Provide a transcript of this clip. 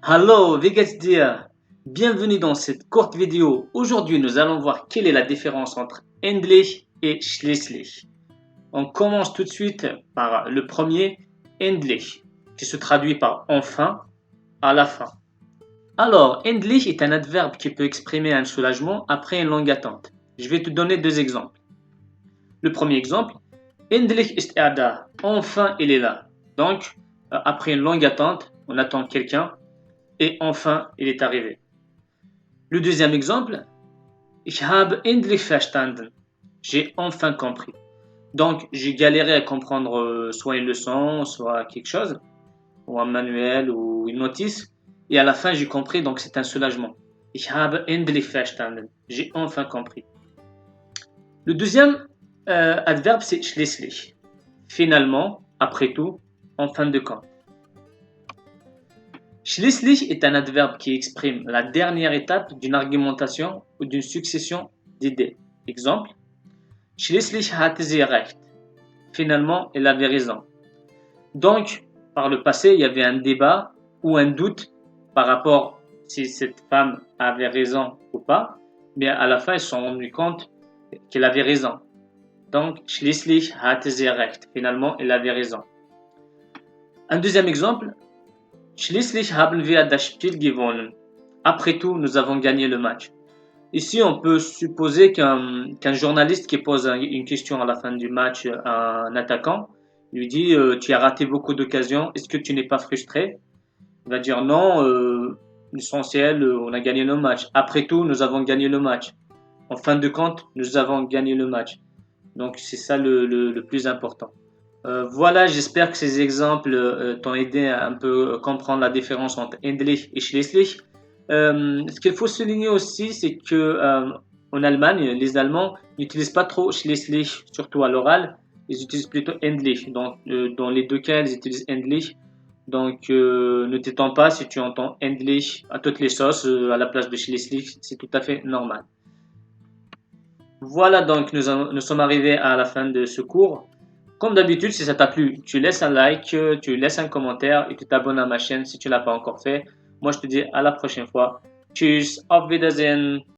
Hallo, wie geht's dir? Bienvenue dans cette courte vidéo. Aujourd'hui, nous allons voir quelle est la différence entre endlich et schließlich. On commence tout de suite par le premier, endlich, qui se traduit par enfin, à la fin. Alors, endlich est un adverbe qui peut exprimer un soulagement après une longue attente. Je vais te donner deux exemples. Le premier exemple, endlich ist er da. Enfin, il est là. Donc, après une longue attente, on attend quelqu'un et enfin, il est arrivé. Le deuxième exemple, ich habe endlich verstanden. J'ai enfin compris. Donc, j'ai galéré à comprendre soit une leçon, soit quelque chose, ou un manuel, ou une notice. Et à la fin, j'ai compris, donc c'est un soulagement. Ich habe endlich verstanden. J'ai enfin compris. Le deuxième adverbe, c'est schließlich. Finalement, après tout, en fin de compte. Schließlich est un adverbe qui exprime la dernière étape d'une argumentation ou d'une succession d'idées. Exemple, Schließlich hatte sie recht. Finalement, elle avait raison. Donc, par le passé, il y avait un débat ou un doute par rapport si cette femme avait raison ou pas, mais à la fin, ils se sont rendus compte qu'elle avait raison. Donc, Schließlich hatte sie recht. Finalement, elle avait raison. Un deuxième exemple, Schließlich haben wir das Spiel gewonnen. Après tout, nous avons gagné le match. Ici, on peut supposer qu'un journaliste qui pose une question à la fin du match à un attaquant lui dit tu as raté beaucoup d'occasions, est-ce que tu n'es pas frustré? Il va dire non, l'essentiel, on a gagné le match. Après tout, nous avons gagné le match. En fin de compte, nous avons gagné le match. Donc, c'est ça le plus important. Voilà, j'espère que ces exemples t'ont aidé à un peu comprendre la différence entre endlich et schließlich. Ce qu'il faut souligner aussi, c'est que en Allemagne, les Allemands n'utilisent pas trop schließlich, surtout à l'oral. Ils utilisent plutôt endlich. Donc, dans les deux cas, ils utilisent endlich. Donc, ne t'étends pas si tu entends endlich à toutes les sauces à la place de schließlich, c'est tout à fait normal. Voilà, donc nous sommes arrivés à la fin de ce cours. Comme d'habitude, si ça t'a plu, tu laisses un like, tu laisses un commentaire et tu t'abonnes à ma chaîne si tu ne l'as pas encore fait. Moi, je te dis à la prochaine fois. Tschüss, auf Wiedersehen.